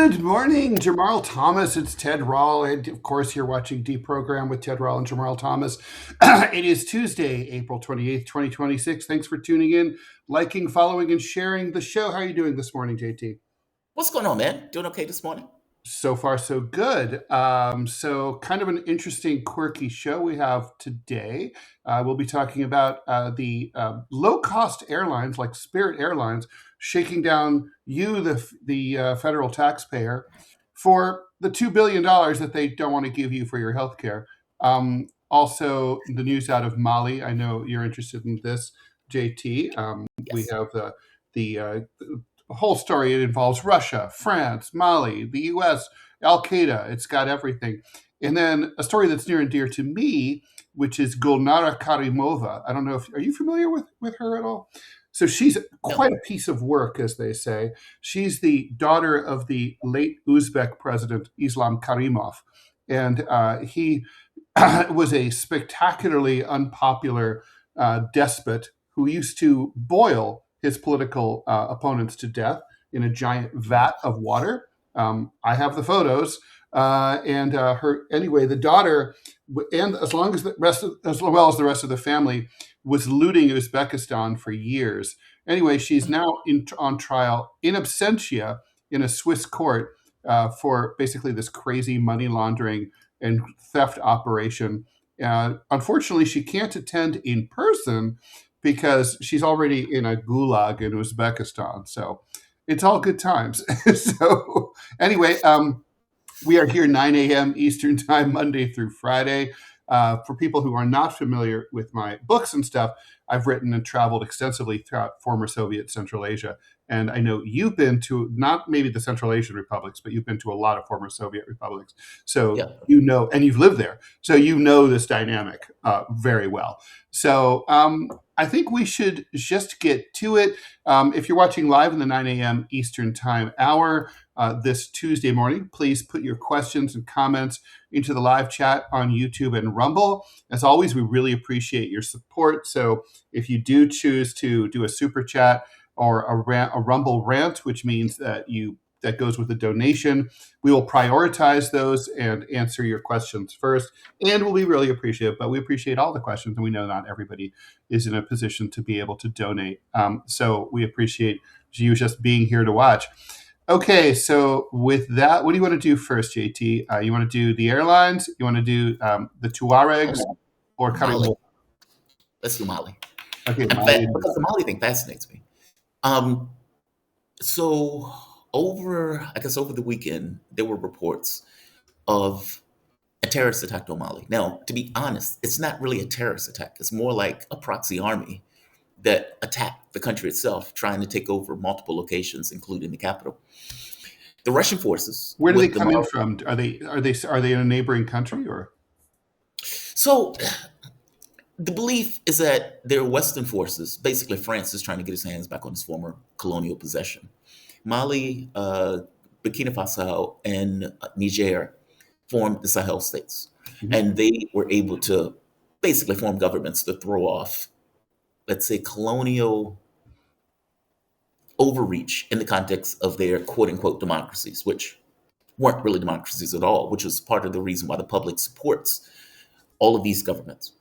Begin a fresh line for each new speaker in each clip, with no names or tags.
Good morning, Jamarl Thomas. It's Ted Rall, and of course, you're watching DeProgram with Ted Rall and Jamarl Thomas. It is Tuesday, April 28th, 2026. Thanks for tuning in, liking, following, and sharing the show. How are you doing this morning, JT?
What's going on, man? Doing okay this morning?
So far, so good. So kind of an interesting, quirky show we have today. We'll be talking about the low-cost airlines like Spirit Airlines shaking down you, the federal taxpayer, for the $2 billion that they don't want to give you for your health care. Also, the news out of Mali. I know you're interested in this, JT. We
Yes.
have the whole story. It involves Russia, France, Mali, the U.S., Al Qaeda. It's got everything. And then a story that's near and dear to me, which is Gulnara Karimova. I don't know if are you familiar with her at all? So she's quite a piece of work, as they say. She's the daughter of the late Uzbek president Islam Karimov, and he was a spectacularly unpopular despot who used to boil his political opponents to death in a giant vat of water. I have the photos, and her anyway. The daughter, and as long as the rest, as well as the rest of the family, was looting Uzbekistan for years. Anyway, she's now on trial in absentia in a Swiss court for basically this crazy money laundering and theft operation. Unfortunately, she can't attend in person because she's already in a gulag in Uzbekistan. So it's all good times. So anyway, we are here 9 a.m. Eastern time, Monday through Friday. For people who are not familiar with my books and stuff, I've written and traveled extensively throughout former Soviet Central Asia. And I know you've been to not maybe the Central Asian republics, but you've been to a lot of former Soviet republics. So
Yeah.
you know, and you've lived there. So you know this dynamic very well. So I think we should just get to it. If you're watching live in the 9 a.m. Eastern Time hour this Tuesday morning, please put your questions and comments into the live chat on YouTube and Rumble. As always, we really appreciate your support. So if you do choose to do a super chat or a Rumble rant, which means that goes with a donation, we will prioritize those and answer your questions first, and we'll be really appreciative. But we appreciate all the questions, and we know not everybody is in a position to be able to donate. So we appreciate you just being here to watch. Okay, so with that, what do you want to do first, JT? You want to do the airlines? You want to do the Tuaregs or
Mali.
Karimova?
Let's do Mali.
Okay,
Because the Mali thing fascinates me. So over the weekend, there were reports of a terrorist attack on Mali. Now, to be honest, it's not really a terrorist attack. It's more like a proxy army that attacked the country itself, trying to take over multiple locations, including the capital. The Russian forces.
Where do they come in from? Are they in a neighboring country or?
So the belief is that they're Western forces. Basically, France is trying to get his hands back on his former colonial possession. Mali, Burkina Faso, and Niger formed the Sahel states. Mm-hmm. And they were able to basically form governments to throw off, let's say, colonial overreach in the context of their quote-unquote democracies, which weren't really democracies at all, which is part of the reason why the public supports all of these governments.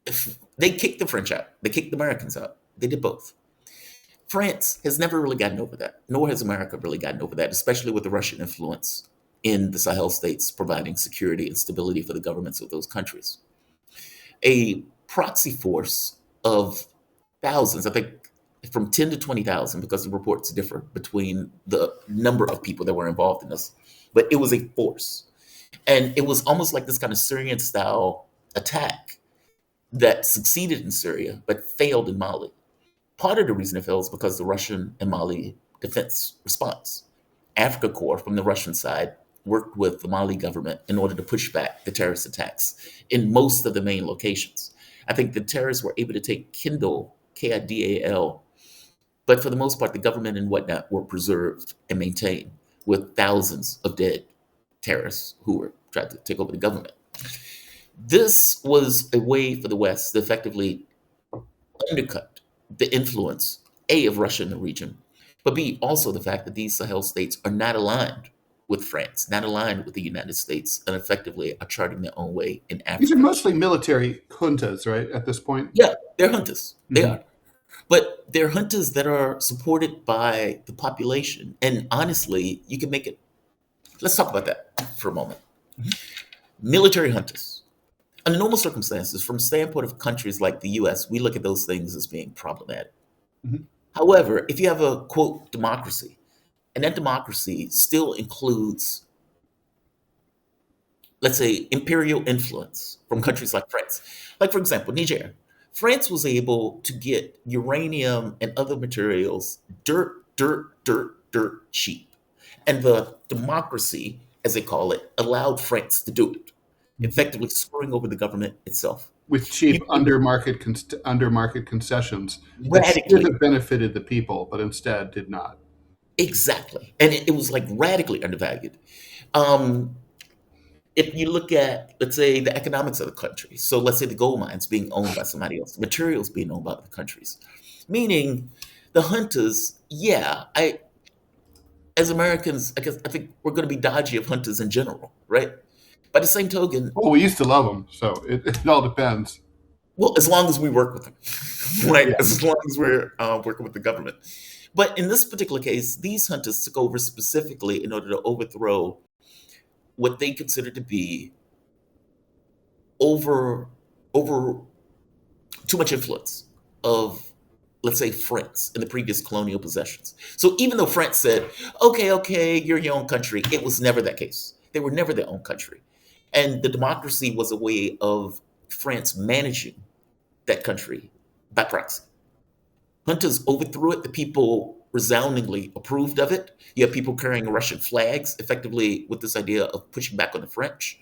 If they kicked the French out, they kicked the Americans out. They did both. France has never really gotten over that, nor has America really gotten over that, especially with the Russian influence in the Sahel states providing security and stability for the governments of those countries. A proxy force of thousands, I think from 10 to 20,000, because the reports differ between the number of people that were involved in this, but it was a force. And it was almost like this kind of Syrian-style attack that succeeded in Syria, but failed in Mali. Part of the reason it failed is because the Russian and Mali defense response. Africa Corps from the Russian side worked with the Mali government in order to push back the terrorist attacks in most of the main locations. I think the terrorists were able to take Kidal, K-I-D-A-L, but for the most part, the government and whatnot were preserved and maintained with thousands of dead terrorists who were trying to take over the government. This was a way for the West to effectively undercut the influence, A, of Russia in the region, but B, also the fact that these Sahel states are not aligned with France, not aligned with the United States, and effectively are charting their own way in
These are
Africa.
mostly military juntas, right? At this point.
Yeah, they're hunters. They
Hmm.
are. But they're hunters that are supported by the population. And honestly, you can make it. Let's talk about that for a moment. Military hunters. Under normal circumstances, from the standpoint of countries like the US, we look at those things as being problematic.
Hmm.
However, if you have a quote democracy, and that democracy still includes, let's say, imperial influence from countries like France. Like, for example, Niger. France was able to get uranium and other materials dirt cheap. And the democracy, as they call it, allowed France to do it, effectively screwing over the government itself.
With
You
cheap under market concessions that should
radically,
have benefited the people, but instead did not.
exactly. And it was like radically undervalued. Um, if you look at, let's say, the economics of the country, so let's say the gold mines being owned by somebody else, the materials being owned by other countries, meaning the hunters, yeah, as Americans, I think we're going to be dodgy of hunters in general, right? By the same token,
Well, we used to love them, so it all depends.
well, as long as we work with them, right?
Yeah.
As long as we're working with the government. But in this particular case, these hunters took over specifically in order to overthrow what they considered to be over over too much influence of, let's say, France in the previous colonial possessions. So even though France said, okay, you're your own country, it was never that case. They were never their own country. And the democracy was a way of France managing that country by proxy. Hunters overthrew it. The people resoundingly approved of it. You have people carrying Russian flags, effectively with this idea of pushing back on the French.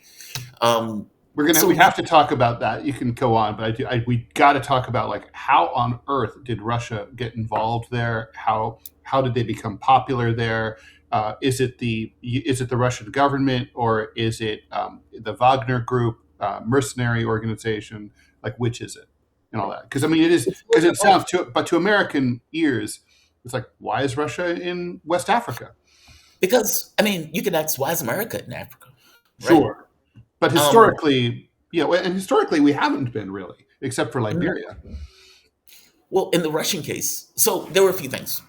Um,
We
so
have to talk about that. You can go on, but we got to talk about like how on earth did Russia get involved there? How did they become popular there? Is it the Russian government, or is it the Wagner Group, mercenary organization? Like, which is it, and all that? Because I mean, it is,
it's
because
really
it sounds but to American ears, it's like, why is Russia in West Africa?
because, I mean, you could ask, why is America in Africa, right?
Sure, but
Um,
historically, yeah, and historically we haven't been really, except for Liberia.
well, in the Russian case, so there were a few things.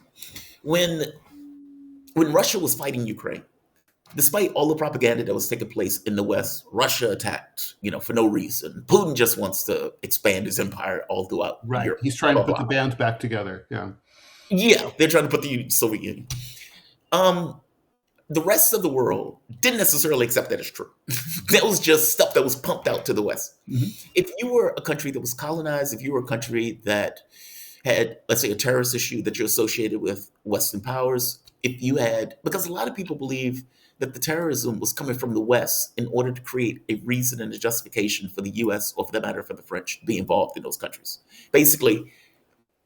When when Russia was fighting Ukraine, despite all the propaganda that was taking place in the West, Russia attacked, for no reason. Putin just wants to expand his empire all throughout
Right.
Europe.
He's
Blah
trying to
blah
put the
blah.
band back together. Yeah.
Yeah, they're trying to put the Soviet Union. Um, the rest of the world didn't necessarily accept that as true. That was just stuff that was pumped out to the West.
Hmm.
If you were a country that was colonized, if you were a country that had, let's say, a terrorist issue that you're associated with Western powers, if you had, because a lot of people believe that the terrorism was coming from the West in order to create a reason and a justification for the US, or for that matter, for the French to be involved in those countries. Basically,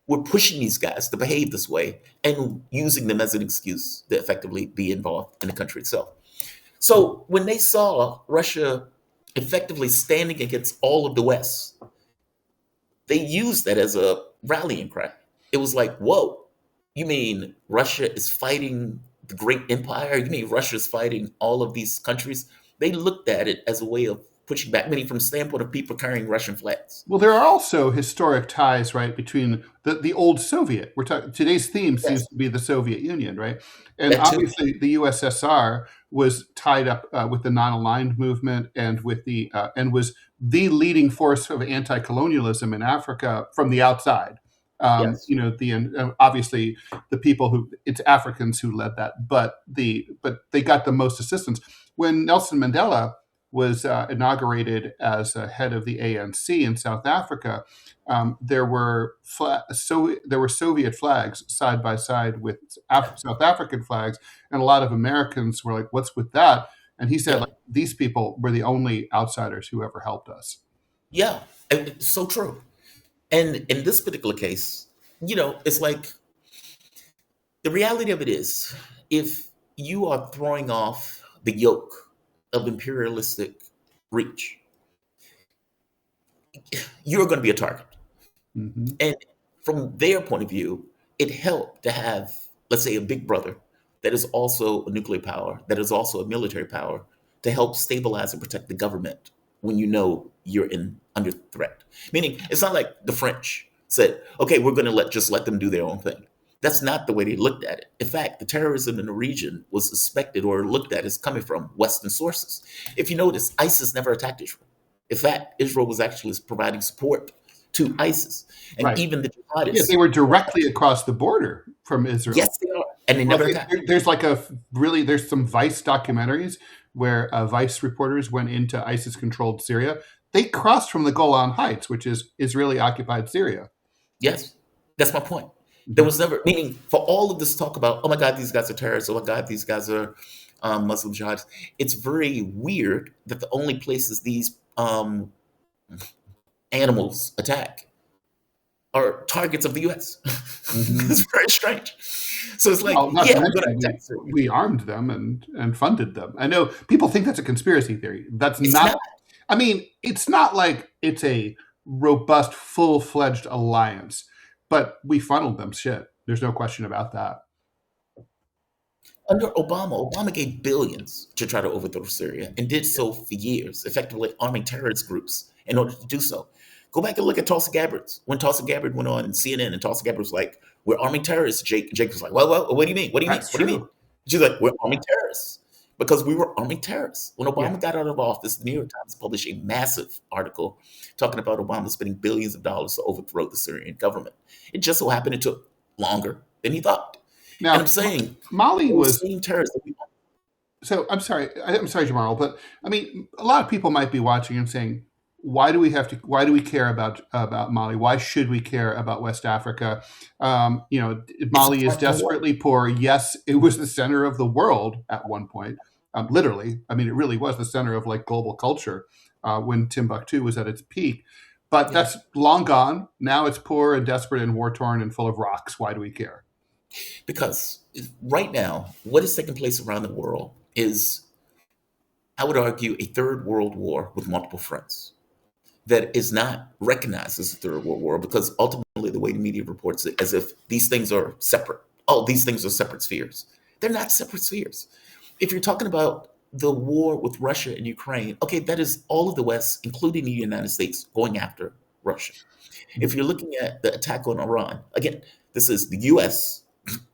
we're pushing these guys to behave this way and using them as an excuse to effectively be involved in the country itself. So when they saw Russia effectively standing against all of the West, they used that as a rallying cry. It was like, whoa, you mean Russia is fighting the great empire? You mean Russia is fighting all of these countries? They looked at it as a way of pushing back, meaning from the standpoint of people carrying Russian flags.
Well, there are also historic ties, right, between the old Soviet. We're talking, today's theme seems
Yes,
to be the Soviet Union, right? And
that too.
obviously, the USSR was tied up with the non-aligned movement and with the and was the leading force of anti-colonialism in Africa from the outside.
Yes.
Obviously the people who, it's Africans who led that, but they got the most assistance when Nelson Mandela was inaugurated as head of the ANC in South Africa. There were Soviet flags side by side with South African flags, and a lot of Americans were like, "What's with that?" And he said,
Yeah.
like, "These people were the only outsiders who ever helped us."
Yeah. And it's so true. And in this particular case, it's like the reality of it is, if you are throwing off the yoke of imperialistic reach, you're going to be a target.
Hmm.
And from their point of view, it helped to have let's say a big brother that is also a nuclear power, that is also a military power, to help stabilize and protect the government when you know you're under threat. Meaning, it's not like the French said, okay, we're going to just let them do their own thing. That's not the way they looked at it. In fact, the terrorism in the region was suspected or looked at as coming from Western sources. If you notice, ISIS never attacked Israel. In fact, Israel was actually providing support to ISIS. And
Right.
even the jihadists.
Yeah, they were directly across the border from Israel.
Yes, they are. And they never attacked.
There's some Vice documentaries where Vice reporters went into ISIS-controlled Syria. They crossed from the Golan Heights, which is Israeli-occupied Syria.
Yes, that's my point. There was never, meaning for all of this talk about, oh my God, these guys are terrorists. Oh my God, these guys are Muslim jihadists. It's very weird that the only places these animals attack are targets of the U.S. It's very strange. So it's like,
we armed them and funded them. I know people think that's a conspiracy theory. That's not. I mean, it's not like it's a robust, full-fledged alliance, but we funneled them shit. There's no question about that.
Under Obama gave billions to try to overthrow Syria and did so for years, effectively arming terrorist groups in order to do so. Go back and look at Tulsi Gabbard. When Tulsi Gabbard went on CNN and Tulsi Gabbard was like, we're arming terrorists, Jake was like, well, what do you mean? What do you mean? What do you mean? She's like, we're arming terrorists. Because we were arming terrorists. When Obama got out of office, the New York Times published a massive article talking about Obama spending billions of dollars to overthrow the Syrian government. It just so happened it took longer than he thought. Now, and I'm saying
Mali was
terrorists.
So I'm sorry, Jamarl, but I mean, a lot of people might be watching and saying, why do we care about Mali? Why should we care about West Africa? Mali is desperately poor. Yes, it was the center of the world at one point. Literally, I mean, it really was the center of like global culture when Timbuktu was at its peak. But that's long gone. Now it's poor and desperate and war-torn and full of rocks. Why do we care?
Because right now, what is taking place around the world is, I would argue, a third world war with multiple fronts that is not recognized as a third world war, because ultimately the way the media reports it as if these things are separate. Oh, these things are separate spheres. They're not separate spheres. If you're talking about the war with Russia and Ukraine, okay, that is all of the West, including the United States, going after Russia. If you're looking at the attack on Iran, again, this is the U.S.,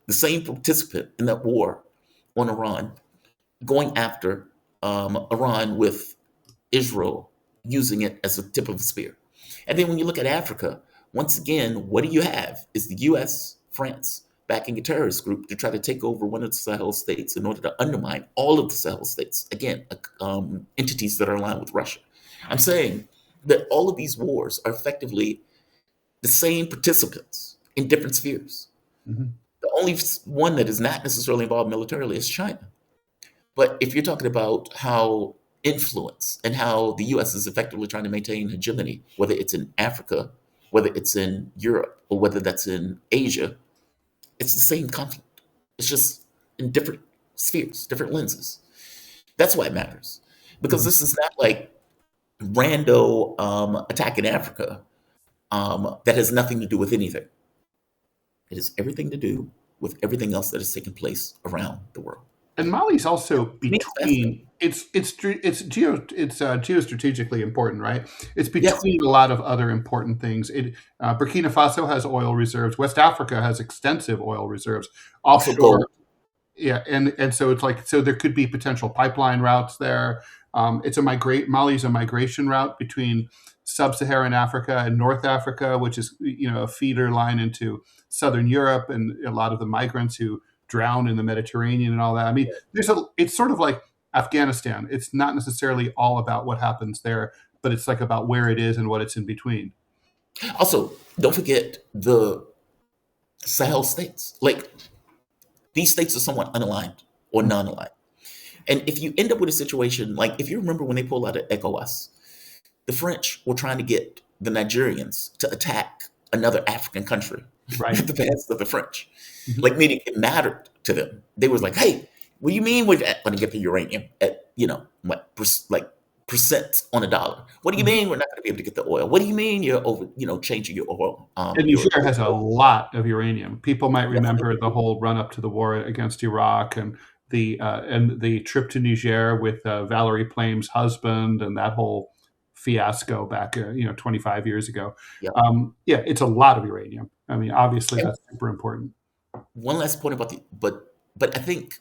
the same participant in that war on Iran, going after Iran with Israel, using it as a tip of the spear. And then when you look at Africa, once again, what do you have? Is the U.S., France, backing a terrorist group to try to take over one of the Sahel states in order to undermine all of the Sahel states. Again, entities that are aligned with Russia. I'm saying that all of these wars are effectively the same participants in different spheres. Mm-hmm. The only one that is not necessarily involved militarily is China. But if you're talking about how influence and how the U.S. is effectively trying to maintain hegemony, whether it's in Africa, whether it's in Europe, or whether that's in Asia, it's the same conflict. It's just in different spheres, different lenses. That's why it matters. Because this is not like rando attack in Africa that has nothing to do with anything. It has everything to do with everything else that is taking place around the world.
And Mali's also between. It's geostrategically important, right? It's between a lot of other important things. Burkina Faso has oil reserves. West Africa has extensive oil reserves offshore. Yeah, and so it's like, so there could be potential pipeline routes there. Mali's a migration route between sub-Saharan Africa and North Africa, which is a feeder line into Southern Europe, and a lot of the migrants who drown in the Mediterranean and all that. I mean, it's sort of like Afghanistan. It's not necessarily all about what happens there, but it's like about where it is and what it's in between.
Also, don't forget the Sahel states. Like, these states are somewhat unaligned or non-aligned. And if you end up with a situation, like if you remember when they pulled out of ECOWAS, the French were trying to get the Nigerians to attack another African country, right, at the behest of the French. Mm-hmm. Like, meaning it mattered to them. They was like, hey, what do you mean we're going to get the uranium at, percent on a dollar. What do you mean we're not going to be able to get the oil? What do you mean you're over, changing your oil?
And Niger has a lot of uranium. People might
Yes.
remember the whole run up to the war against Iraq and the trip to Niger with Valerie Plame's husband and that whole fiasco back 25 years ago.
Yep.
It's a lot of uranium. I mean, obviously
And
that's super important.
one last point about but I think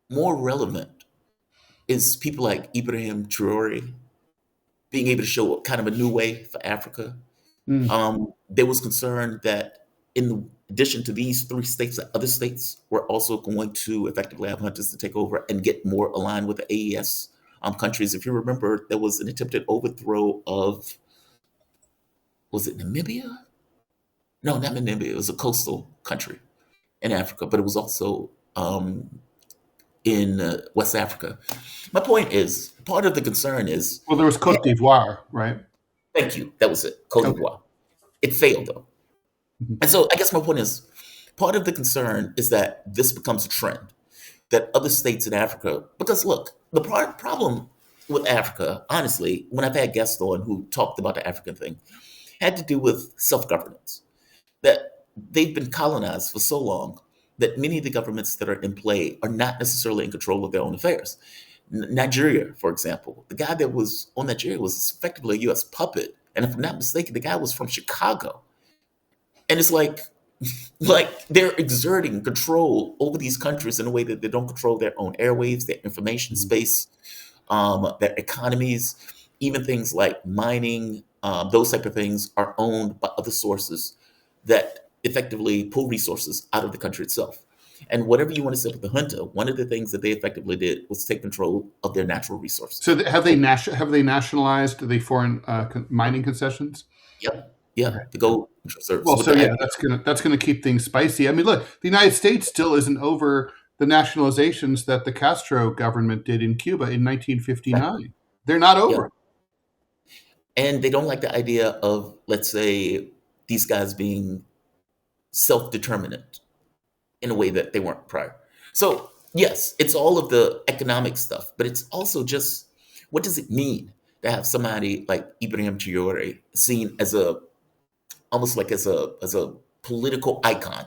more relevant is people like Ibrahim Traore being able to show kind of a new way for Africa. There was concern that in addition to these 3 states, that other states were also going to effectively have hunters to take over and get more aligned with the AES countries. If you remember, there was an attempted overthrow of, was it Namibia? No, not Namibia. It was a coastal country in Africa, but it was also in West Africa. My point is, part of the concern is...
Well, there was Cote d'Ivoire, right?
Thank you. That was it. Cote d'Ivoire. It failed, though. And so I guess my point is, part of the concern is that this becomes a trend, that other states in Africa... Because, look, the problem with Africa, honestly, when I've had guests on who talked about the African thing, had to do with self-governance. That they've been colonized for so long that many of the governments that are in play are not necessarily in control of their own affairs. Nigeria, for example, the guy that was on Nigeria was effectively a U.S. puppet. And if I'm not mistaken, the guy was from Chicago. And it's like they're exerting control over these countries in a way that they don't control their own airwaves, their information space, their economies, even things like mining, those type of things are owned by other sources that effectively pull resources out of the country itself. And whatever you want to say with the junta, one of the things that they effectively did was take control of their natural resources.
So have they nationalized the foreign mining concessions?
Yep. Yeah. The gold reserves.
Well, so yeah, that's gonna keep things spicy. I mean, look, the United States still isn't over the nationalizations that the Castro government did in Cuba in 1959. Right. They're not over.
Yeah. And they don't like the idea of, let's say, these guys being self-determinant in a way that they weren't prior. So yes, it's all of the economic stuff, but it's also just, what does it mean to have somebody like Ibrahim Traore seen as almost like as a political icon?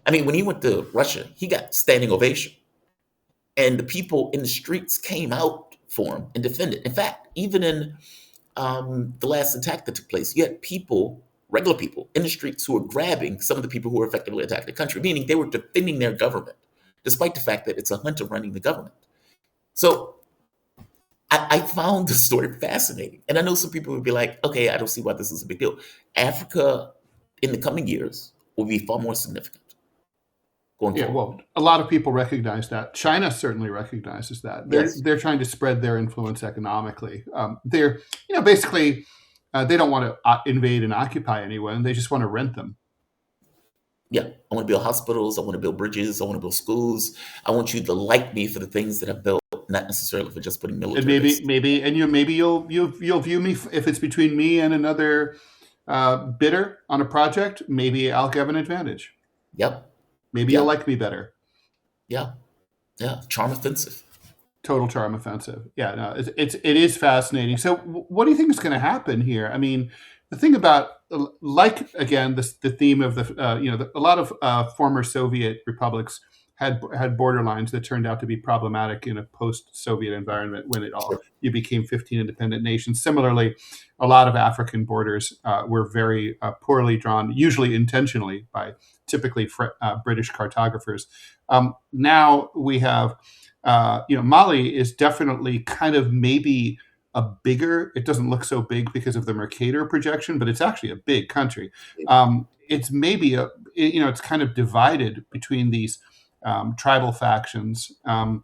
I mean, when he went to Russia, he got standing ovation, and the people in the streets came out for him and defended. In fact, even in the last attack that took place, you had people, regular people in the streets who were grabbing some of the people who were effectively attacking the country, meaning they were defending their government, despite the fact that it's a junta running the government. So I found the story fascinating. And I know some people would be like, okay, I don't see why this is a big deal. Africa in the coming years will be far more significant.
Well, a lot of people recognize that. China certainly recognizes that. They're trying to spread their influence economically. They're, basically, they don't want to invade and occupy anyone. They just want to rent them.
Yeah, I want to build hospitals. I want to build bridges. I want to build schools. I want you to like me for the things that I've built, not necessarily for just putting military.
And maybe you'll view me, if it's between me and another bidder on a project. Maybe I'll have an advantage.
Yep.
Maybe you'll like me better.
Yeah. Charm offensive.
Total charm offensive. Yeah. No, it is fascinating. So, what do you think is going to happen here? I mean, the thing about, like, again, the theme of a lot of former Soviet republics had border lines that turned out to be problematic in a post-Soviet environment when you became 15 independent nations. Similarly, a lot of African borders were very poorly drawn, usually intentionally by typically British cartographers. Now we have, Mali is definitely kind of maybe a bigger, it doesn't look so big because of the Mercator projection, but it's actually a big country. It's maybe it's kind of divided between these tribal factions and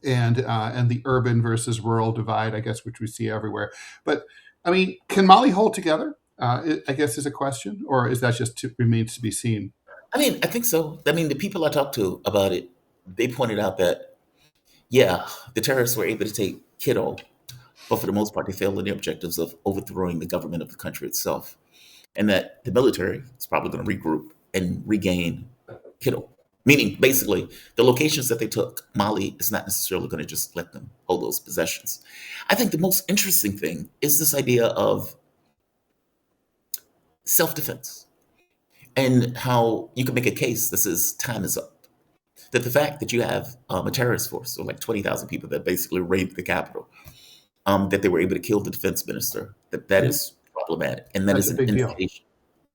the urban versus rural divide, I guess, which we see everywhere. But I mean, can Mali hold together? I guess is a question, or is that just remains to be seen?
I mean, I think so. I mean, the people I talked to about it, they pointed out that, the terrorists were able to take Kidal, but for the most part, they failed in their objectives of overthrowing the government of the country itself. And that the military is probably going to regroup and regain Kidal. Meaning, basically, the locations that they took, Mali is not necessarily going to just let them hold those possessions. I think the most interesting thing is this idea of self-defense and how you can make a case that says time is up. That the fact that you have a terrorist force, or like 20,000 people that basically raided the capital, that they were able to kill the defense minister, that is problematic. And that
That's
is
a
an
big deal.
indication.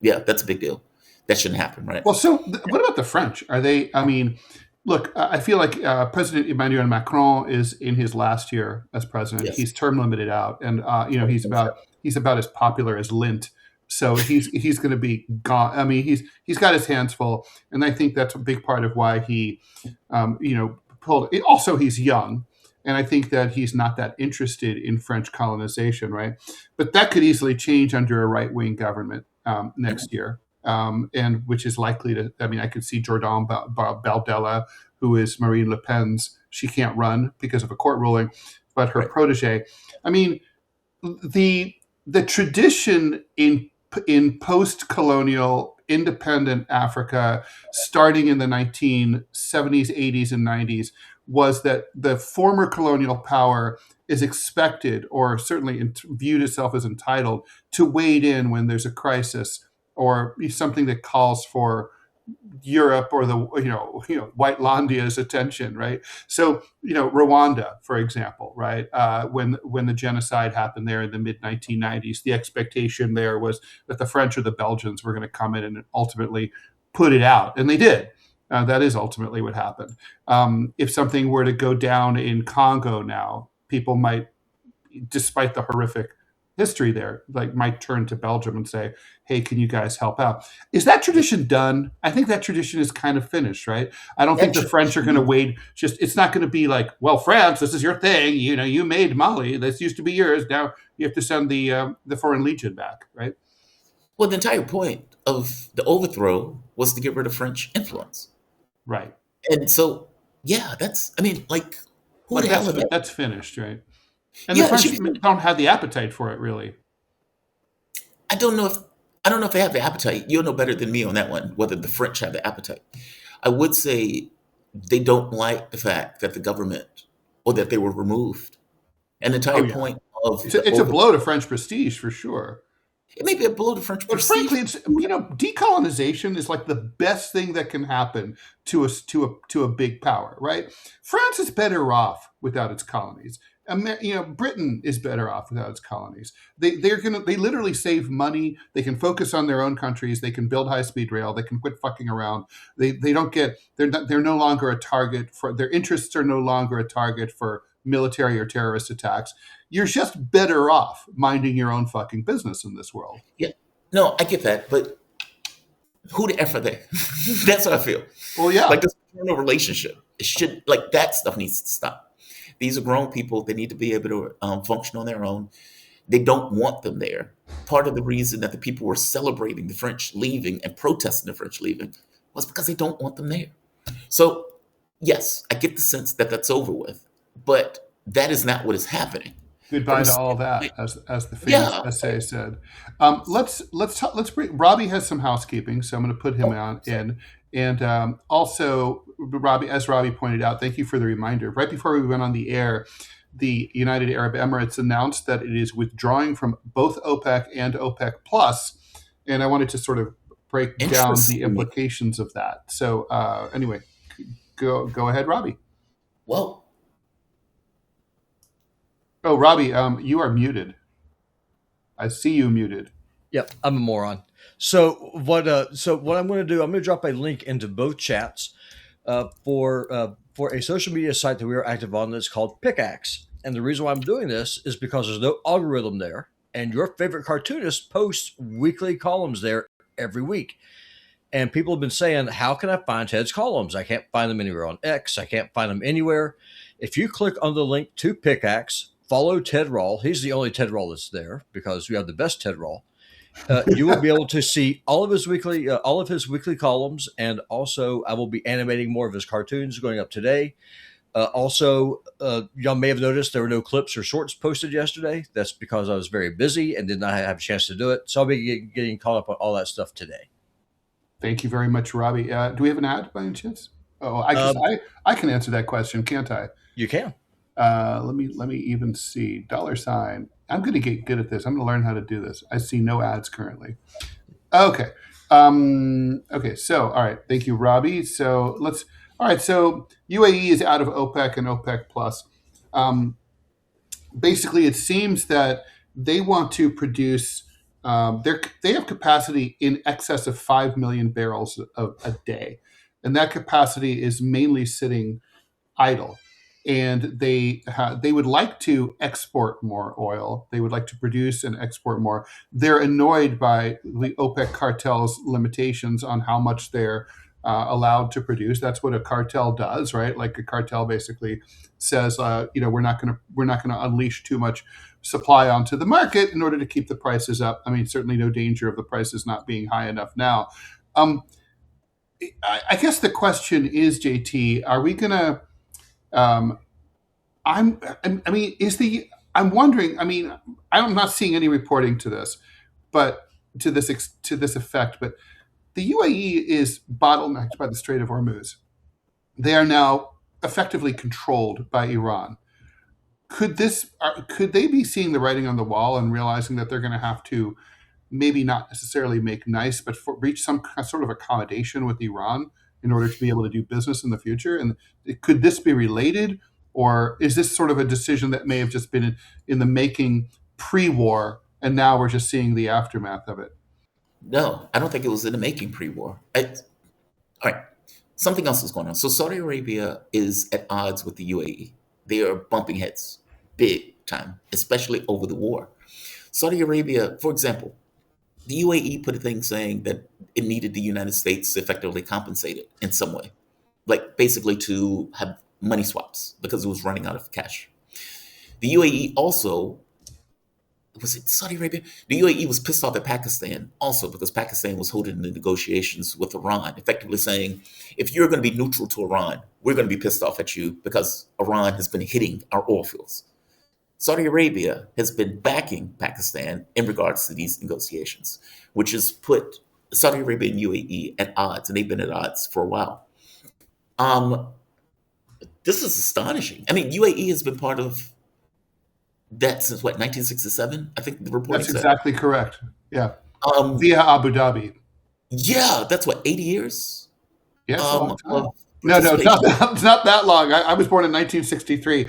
Yeah, that's a big deal. That shouldn't happen, right?
Well, so what about the French? Are they? I mean, look, I feel like President Emmanuel Macron is in his last year as president.
Yes.
He's term limited out, and he's about as popular as lint. So he's going to be gone. I mean, he's got his hands full, and I think that's a big part of why he, pulled. Also, he's young, and I think that he's not that interested in French colonization, right? But that could easily change under a right-wing government next year. And which is likely to, I mean, I could see Jordan Bardella, who is Marine Le Pen's, she can't run because of a court ruling, but her protege. I mean, the tradition in post-colonial independent Africa, starting in the 1970s, 80s, and 90s, was that the former colonial power is expected, or certainly viewed itself as entitled, to wade in when there's a crisis or something that calls for Europe or the Whitelandia's attention, right? So Rwanda, for example, right? When the genocide happened there in the mid 1990s, the expectation there was that the French or the Belgians were going to come in and ultimately put it out, and they did. That is ultimately what happened. If something were to go down in Congo now, people might, despite the horrific history there, like might turn to Belgium and say, hey, can you guys help out? Is that tradition done? I think that tradition is kind of finished, right? I don't think the French are going to wait. It's not going to be like, well, France, this is your thing. You made Mali. This used to be yours. Now you have to send the Foreign Legion back, right?
Well, the entire point of the overthrow was to get rid of French influence.
Right.
And so, yeah, who the hell are they?
That's finished, right? And the French don't have the appetite for it, really.
I don't know if they have the appetite. You'll know better than me on that one, whether the French have the appetite. I would say they don't like the fact that the government, or that they were removed. And the entire point of
it's a blow to French prestige, for sure.
It may be a blow to French prestige.
But frankly, it's decolonization is like the best thing that can happen to a big power, right? France is better off without its colonies. Britain is better off without its colonies. They literally save money. They can focus on their own countries. They can build high speed rail. They can quit fucking around. They're no longer a target for their interests are no longer a target for military or terrorist attacks. You're just better off minding your own fucking business in this world.
Yeah, no, I get that, but who the F are they? That's what I feel.
Well, yeah,
like this paternal relationship. It should that stuff needs to stop. These are grown people. They need to be able to function on their own. They don't want them there. Part of the reason that the people were celebrating the French leaving and protesting the French leaving was because they don't want them there. So, yes, I get the sense that that's over with, but that is not what is happening.
Goodbye to all that, as the famous essay said. Let's bring Robbie has some housekeeping, so I'm going to put him in. And also, Robbie, as Robbie pointed out, thank you for the reminder. Right before we went on the air, the United Arab Emirates announced that it is withdrawing from both OPEC and OPEC Plus, and I wanted to sort of break down the implications of that. So anyway, go ahead, Robbie.
Well.
Oh, Robbie, you are muted. I see you muted.
Yep, I'm a moron. So what I'm going to do, I'm going to drop a link into both chats for a social media site that we are active on that's called Pickaxe. And the reason why I'm doing this is because there's no algorithm there, and your favorite cartoonist posts weekly columns there every week. And people have been saying, how can I find Ted's columns? I can't find them anywhere on X. I can't find them anywhere. If you click on the link to Pickaxe, follow Ted Rall. He's the only Ted Rall that's there because we have the best Ted Rall. You will be able to see all of his weekly columns, and also I will be animating more of his cartoons going up today. Also, y'all may have noticed there were no clips or shorts posted yesterday. That's because I was very busy and did not have a chance to do it. So I'll be getting caught up on all that stuff today.
Thank you very much, Robbie. Do we have an ad by any chance? Oh, I can answer that question, can't I?
You can.
Let me even see $sign. I'm going to get good at this. I'm going to learn how to do this. I see no ads currently. Okay. Okay. So, all right. Thank you, Robbie. So all right. So UAE is out of OPEC and OPEC plus. Basically, it seems that they want to produce. They have capacity in excess of 5 million barrels a day, and that capacity is mainly sitting idle. And they would like to export more oil. They would like to produce and export more. They're annoyed by the OPEC cartel's limitations on how much they're allowed to produce. That's what a cartel does, right? Like a cartel basically says, we're not going to unleash too much supply onto the market in order to keep the prices up. I mean, certainly no danger of the prices not being high enough now. I guess the question is, JT, are we going to I'm wondering. I mean, I'm not seeing any reporting to this, but to this effect. But the UAE is bottlenecked by the Strait of Hormuz. They are now effectively controlled by Iran. Could they be seeing the writing on the wall and realizing that they're going to have to maybe not necessarily make nice, but reach some sort of accommodation with Iran in order to be able to do business in the future? And could this be related, or is this sort of a decision that may have just been in the making pre-war, and now we're just seeing the aftermath of it?
No, I don't think it was in the making pre-war. All right, something else is going on. So Saudi Arabia is at odds with the UAE. They are bumping heads big time, especially over the war. Saudi Arabia, for example, the UAE put a thing saying that it needed the United States to effectively compensate it in some way, like basically to have money swaps because it was running out of cash. The UAE also, was it Saudi Arabia? The UAE was pissed off at Pakistan also because Pakistan was holding the negotiations with Iran, effectively saying, if you're going to be neutral to Iran, we're going to be pissed off at you because Iran has been hitting our oil fields. Saudi Arabia has been backing Pakistan in regards to these negotiations, which has put Saudi Arabia and UAE at odds, and they've been at odds for a while. This is astonishing. I mean, UAE has been part of that since what, 1967? I think the report
That's
said.
exactly correct. Yeah. Via Abu Dhabi.
Yeah, that's what, 80 years?
Yes. No, it's not that long. I was born in 1963,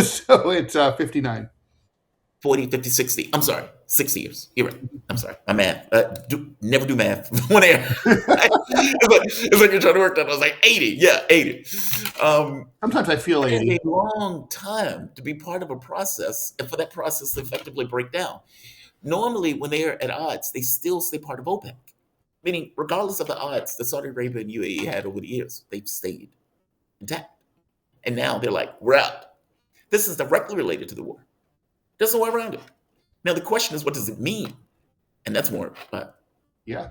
so it's 59.
40, 50, 60. I'm sorry, 60 years. You're right. I'm sorry. My math. Never do math on air. It's like you're trying to work that. I was like, 80. Yeah, 80.
Sometimes I feel 80.
It's a long time to be part of a process and for that process to effectively break down. Normally, when they are at odds, they still stay part of OPEC. Meaning, regardless of the odds that Saudi Arabia and UAE had over the years, they've stayed intact. And now they're like, we're out. This is directly related to the war. There's no way around it. Now, the question is, what does it mean? And that's more,
yeah.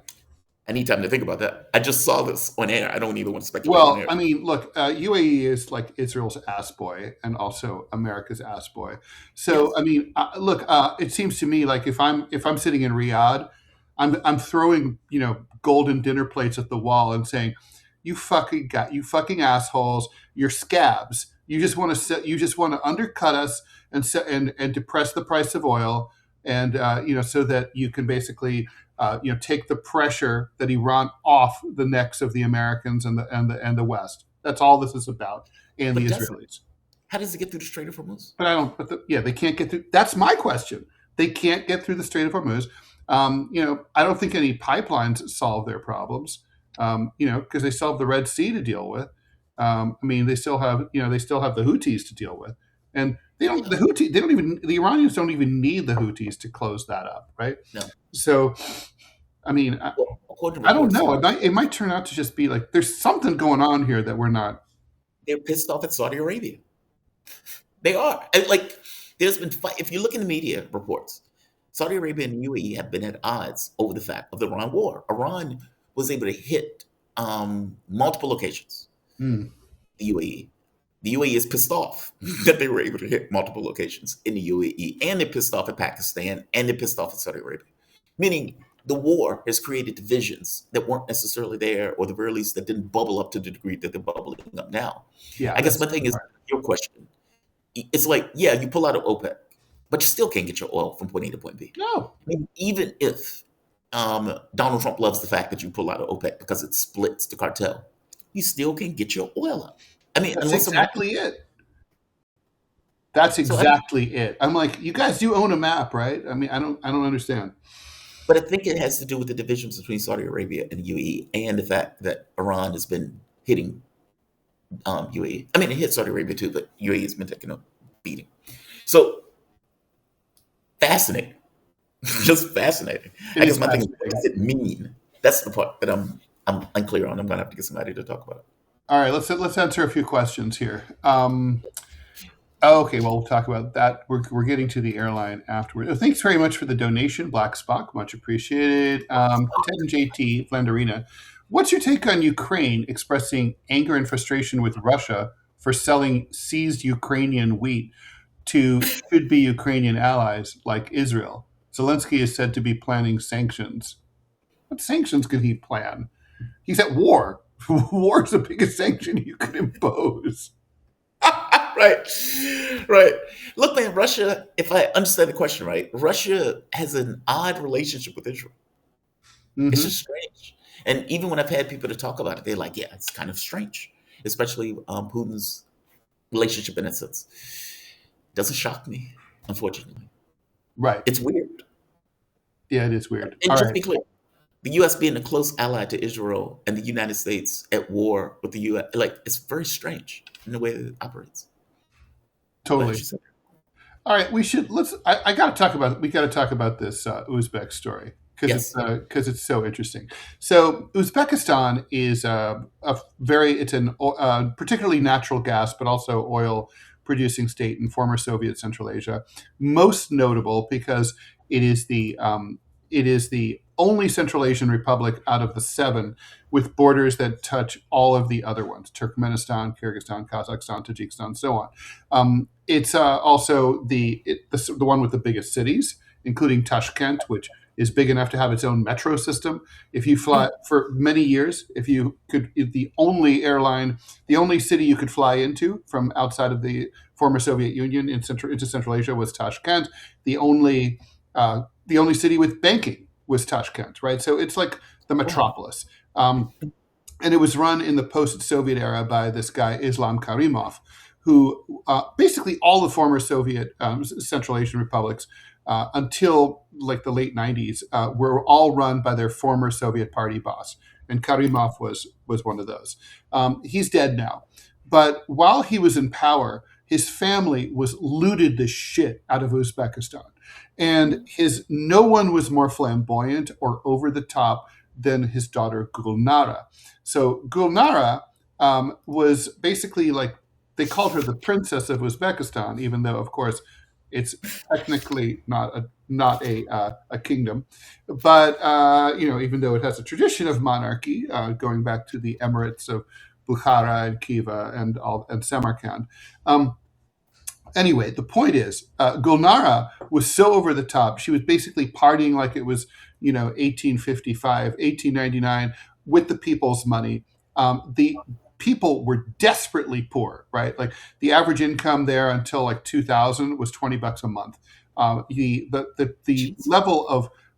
I need time to think about that. I just saw this on air. I don't even want to speculate on air.
I mean, look, UAE is like Israel's ass boy and also America's ass boy. So, yes. I mean, look, it seems to me like if I'm sitting in Riyadh, I'm throwing, golden dinner plates at the wall and saying, you fucking assholes, you're scabs. You just want to undercut us and depress the price of oil, and so that you can basically take the pressure that Iran off the necks of the Americans and the West. That's all this is about, and the Israelis.
How does it get through the Strait of Hormuz?
They can't get through. That's my question. They can't get through the Strait of Hormuz. I don't think any pipelines solve their problems. Because they still have the Red Sea to deal with. They still have the Houthis to deal with, and the Iranians don't even need the Houthis to close that up, right?
No.
So, I don't know. It might turn out to just be like there's something going on here that we're not.
They're pissed off at Saudi Arabia. They are. There's been if you look in the media reports, Saudi Arabia and UAE have been at odds over the fact of the Iran war. Iran was able to hit multiple locations. The UAE. The UAE is pissed off that they were able to hit multiple locations in the UAE, and they're pissed off at Pakistan, and they're pissed off at Saudi Arabia. Meaning, the war has created divisions that weren't necessarily there, or the very least that didn't bubble up to the degree that they're bubbling up now.
Yeah,
I guess
that's
my thing is
part.
your question. It's like, yeah, you pull out of OPEC, but you still can't get your oil from point A to point B.
No,
I mean, even if Donald Trump loves the fact that you pull out of OPEC because it splits the cartel, you still can't get your oil out. I mean,
that's
unless
exactly it. That's
so
exactly it. I'm like, you guys do own a map, right? I mean, I don't understand.
but I think it has to do with the divisions between Saudi Arabia and the UAE, and the fact that Iran has been hitting UAE. I mean, it hit Saudi Arabia too, but UAE has been taking a beating. So fascinating, just fascinating.
It
I
is
guess my thing is,
fascinating.
what does it mean? That's the part that I'm unclear on. I'm gonna have to get somebody to talk about it.
All right, let's answer a few questions here. Okay, well, we'll talk about that. We're getting to the airline afterward. Thanks very much for the donation, Black Spock. Much appreciated. Ted and JT Flanderina, what's your take on Ukraine expressing anger and frustration with Russia for selling seized Ukrainian wheat to should-be Ukrainian allies like Israel? Zelensky is said to be planning sanctions. What sanctions could he plan? He's at war. War is the biggest sanction you could impose.
Right, right. Look, man, Russia, if I understand the question right, Russia has an odd relationship with Israel. It's
Mhm.
just strange. And even when I've had people to talk about it, they're like, yeah, it's kind of strange, especially Putin's relationship in that sense. Doesn't shock me, unfortunately.
Right.
It's weird.
Yeah, it is weird.
And
All
just
right.
to be clear, the U.S. being a close ally to Israel and the United States at war with the U.S., like, it's very strange in the way that it operates. Go ahead,
Totally.
you said.
All right. We should I got to talk about. We got to talk about this Uzbek story
Yes.
because it's so interesting. So Uzbekistan is it's an particularly natural gas, but also oil producing state in former Soviet Central Asia. Most notable because it is the only Central Asian republic out of the 7 with borders that touch all of the other ones: Turkmenistan, Kyrgyzstan, Kazakhstan, Tajikistan, so on. It's also the one with the biggest cities, including Tashkent, which is big enough to have its own metro system. If you fly for many years, the only city you could fly into from outside of the former Soviet Union into Central Asia was Tashkent. The only city with banking was Tashkent, right? So it's like the metropolis. And it was run in the post-Soviet era by this guy, Islam Karimov, who basically all the former Soviet Central Asian republics until like the late 90s were all run by their former Soviet party boss. And Karimov was one of those. He's dead now. But while he was in power, his family was looted the shit out of Uzbekistan. And no one was more flamboyant or over the top than his daughter Gulnara. So Gulnara was basically like, they called her the princess of Uzbekistan, even though, of course, it's technically not a kingdom. But even though it has a tradition of monarchy going back to the emirates of Bukhara and Khiva and Samarkand. Anyway, the point is, Gulnara was so over the top. She was basically partying like it was, 1855, 1899, with the people's money. The people were desperately poor, right? Like the average income there until like 2000 was $20 a month. The level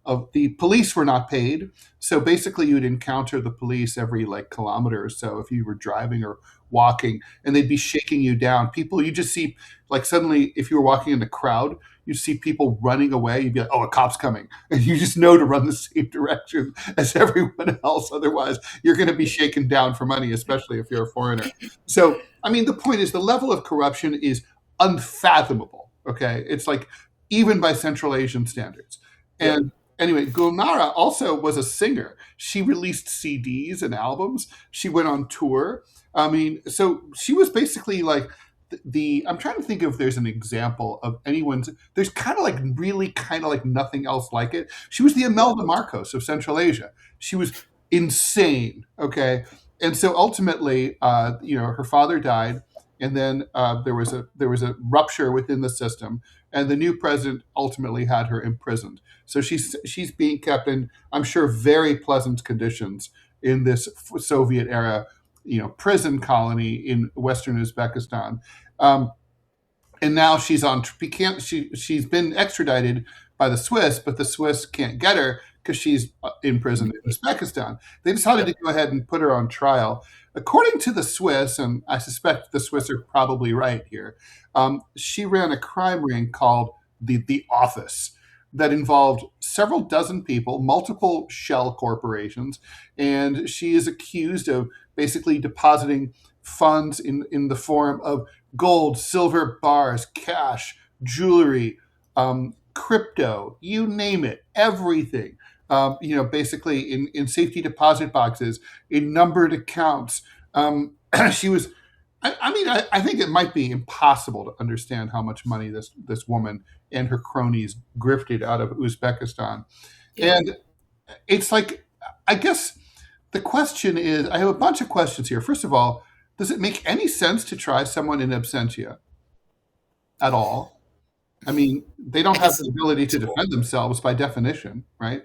of the police were not paid. So basically you'd encounter the police every like kilometer or so if you were driving or walking, and they'd be shaking you down. People, you just see like suddenly if you were walking in the crowd, you see people running away. You'd be like, oh, a cop's coming. And you just know to run the same direction as everyone else. Otherwise, you're going to be shaken down for money, especially if you're a foreigner. So, I mean, the point is the level of corruption is unfathomable. Okay. It's like even by Central Asian standards. And anyway, Gulnara also was a singer. She released CDs and albums. She went on tour. I mean, so she was basically like I'm trying to think if there's an example of there's kind of like nothing else like it. She was the Imelda Marcos of Central Asia. She was insane. Okay. And so ultimately, her father died and then there was a rupture within the system, and the new president ultimately had her imprisoned. So she's being kept in, I'm sure, very pleasant conditions in this Soviet era, prison colony in Western Uzbekistan. And now she's been extradited by the Swiss, but the Swiss can't get her because she's in prison in Uzbekistan. They decided to go ahead and put her on trial. According to the Swiss, and I suspect the Swiss are probably right here, she ran a crime ring called the Office that involved several dozen people, multiple shell corporations, and she is accused of basically depositing funds in the form of gold, silver bars, cash, jewelry, crypto, you name it, everything. Basically in safety deposit boxes, in numbered accounts. She was, I think it might be impossible to understand how much money this woman and her cronies grifted out of Uzbekistan.
Yeah.
And it's like, I guess the question is, I have a bunch of questions here. First of all, does it make any sense to try someone in absentia at all? I mean, they don't have the ability to defend themselves by definition, right?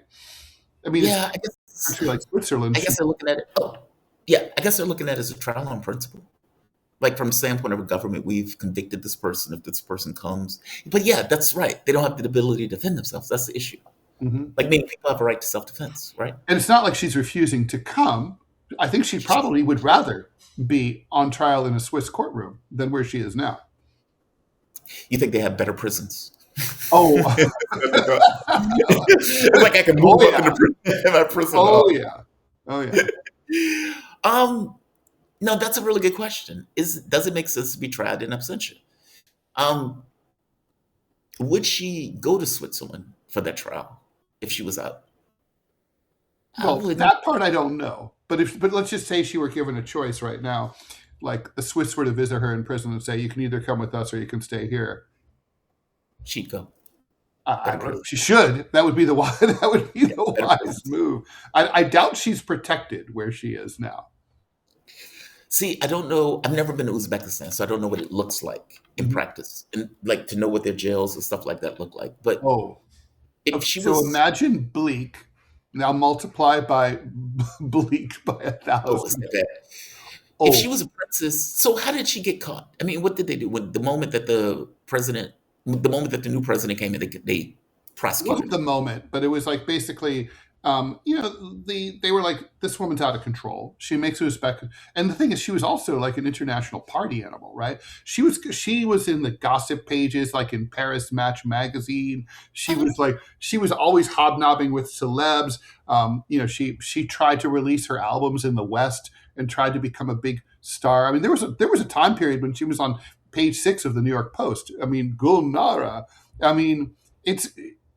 I mean,
Yeah, I guess
a country like Switzerland.
I guess they're looking at it. Oh, yeah, I guess they're looking at it as a trial on principle. Like from the standpoint of a government, we've convicted this person if this person comes. But yeah, that's right. They don't have the ability to defend themselves. That's the issue. Like many people have a right to self-defense, right?
And it's not like she's refusing to come. I think she probably would rather be on trial in a Swiss courtroom than where she is now.
You think they have better prisons?
Oh,
It's like I can move up in my prison.
Oh yeah.
No, that's a really good question. Does it make sense to be tried in absentia? Would she go to Switzerland for that trial if she was out?
Well, that part I don't know. But let's just say she were given a choice right now, like the Swiss were to visit her in prison and say, you can either come with us or you can stay here.
She'd go.
I don't know. She should. That would be the wise move. I doubt she's protected where she is now.
See, I don't know. I've never been to Uzbekistan, so I don't know what it looks like in practice, and like to know what their jails and stuff like that look like. But if she was,
imagine bleak. Now multiply by bleak by 1,000.
If she was a princess, so how did she get caught? I mean, what did they do when the moment that the new president came in? They prosecuted.
It wasn't the moment, but it was like basically, they were like, this woman's out of control. She makes Uzbek, and the thing is, she was also like an international party animal, right? She was in the gossip pages, like in Paris Match magazine. She was always hobnobbing with celebs. She tried to release her albums in the West and tried to become a big star. I mean, there was a time period when she was on page 6 of the New York Post. I mean, Gulnara. I mean, do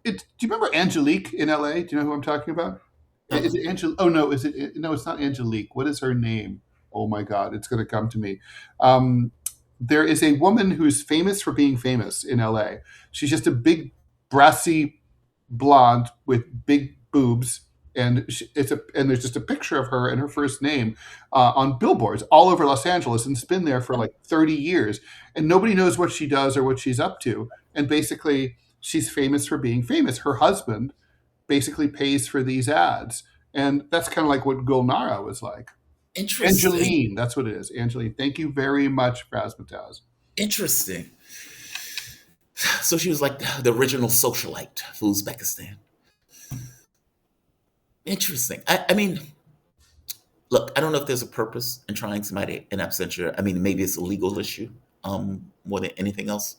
you remember Angelique in LA? Do you know who I'm talking about? Is it Angelique? Oh no, no, it's not Angelique. What is her name? Oh my God, it's going to come to me. There is a woman who's famous for being famous in LA. She's just a big, brassy blonde with big boobs, and there's just a picture of her and her first name on billboards all over Los Angeles, and it's been there for like 30 years, and nobody knows what she does or what she's up to. And basically, she's famous for being famous. Her husband basically pays for these ads, and that's kind of like what Gulnara was like.
Interesting.
Angeline, that's what it is. Angeline, thank you very much, Razmataz.
Interesting. So she was like the original socialite for Uzbekistan. Interesting. I mean, look, I don't know if there's a purpose in trying somebody in absentia. I mean, maybe it's a legal issue more than anything else.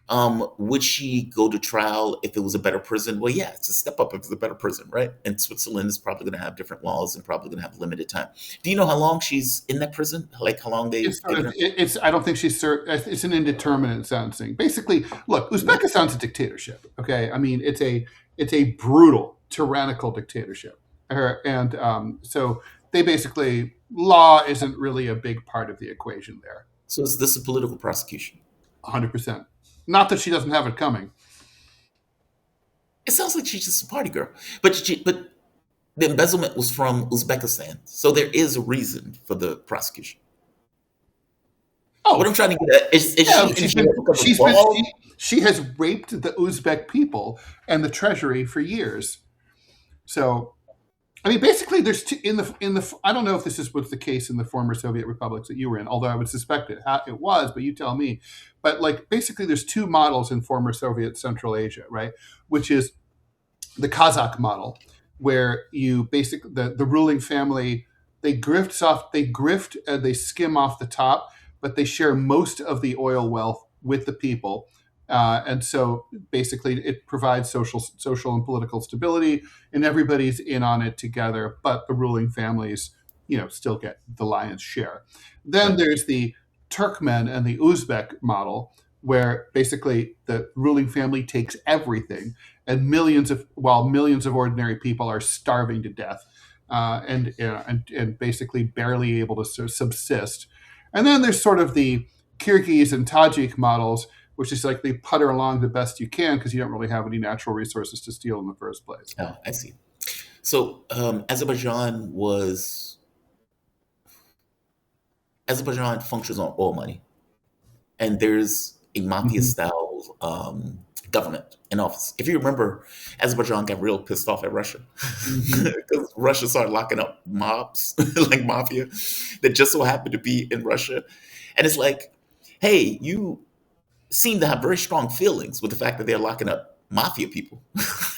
Would she go to trial if it was a better prison? Well, yeah, it's a step up if it's a better prison, right? And Switzerland is probably going to have different laws and probably going to have limited time. Do you know how long she's in that prison? Like how long they?
I don't think she's. It's an indeterminate sentencing. Basically, look, Uzbekistan's a dictatorship. Okay, I mean it's a brutal, tyrannical dictatorship, and so they basically law isn't really a big part of the equation there.
So is this a political prosecution?
100%. Not that she doesn't have it coming.
It sounds like she's just a party girl. But the embezzlement was from Uzbekistan. So there is a reason for the prosecution. What I'm trying to get at is
Yeah,
she in jail because of
been
fraud?
she has raped the Uzbek people and the treasury for years. So, I mean, basically, there's two, in the. I don't know if this was the case in the former Soviet republics that you were in, although I would suspect it was, but you tell me. But like, basically, there's two models in former Soviet Central Asia, right? Which is the Kazakh model, where you basically the ruling family they grift and they skim off the top, but they share most of the oil wealth with the people. And so basically it provides social and political stability, and everybody's in on it together, but the ruling families, still get the lion's share. Then
Right.
there's the Turkmen and the Uzbek model, where basically the ruling family takes everything, and while millions of ordinary people are starving to death, and basically barely able to subsist. And then there's sort of the Kyrgyz and Tajik models, which is like they putter along the best you can because you don't really have any natural resources to steal in the first place.
Oh, I see. So Azerbaijan functions on oil money, and there's a mafia style government in office. If you remember, Azerbaijan got real pissed off at Russia because Russia started locking up mobs like mafia that just so happened to be in Russia, and it's like, hey, you seem to have very strong feelings with the fact that they're locking up mafia people,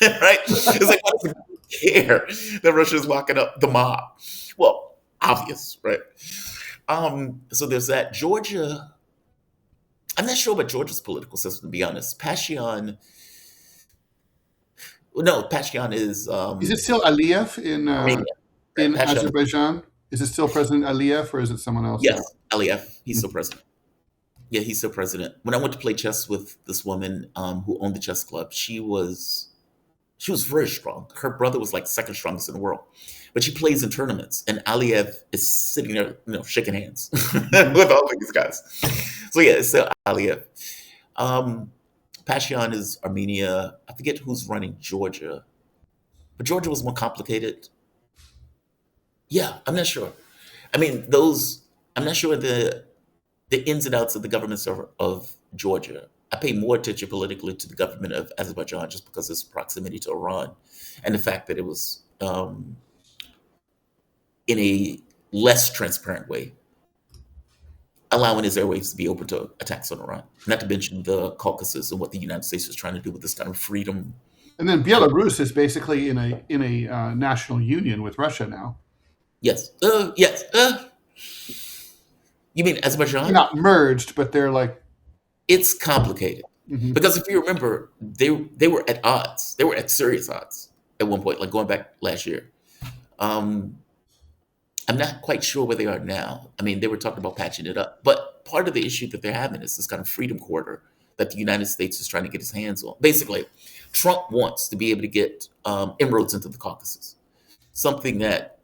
right? It's like, why does it care that Russia's locking up the mob? Well, obvious, right? So there's that. Georgia, I'm not sure about Georgia's political system, to be honest. Pashinyan is
Is it still Aliyev
Armenia.
in
Pashinyan,
Azerbaijan? Is it still President Aliyev, or is it someone else?
yes, Aliyev. He's still president. Yeah, he's still president. When I went to play chess with this woman who owned the chess club, she was very strong. Her brother was like second strongest in the world, but she plays in tournaments, and Aliyev is sitting there, shaking hands with all of these guys. So yeah, it's still Aliyev. Pashinyan is Armenia. I forget who's running Georgia, but Georgia was more complicated. Yeah, I'm not sure. I mean, I'm not sure the ins and outs of the governments of Georgia. I pay more attention politically to the government of Azerbaijan just because of its proximity to Iran and the fact that it was in a less transparent way, allowing its airwaves to be open to attacks on Iran. Not to mention the Caucasus and what the United States is trying to do with this kind of freedom.
And then Belarus is basically in a national union with Russia now.
Yes. Yes. You mean Azerbaijan?
They're not merged, but they're like.
It's complicated because if you remember, they were at odds. They were at serious odds at one point, like going back last year. I'm not quite sure where they are now. I mean, they were talking about patching it up, but part of the issue that they're having is this kind of freedom corridor that the United States is trying to get its hands on. Basically, Trump wants to be able to get inroads into the Caucasus, something that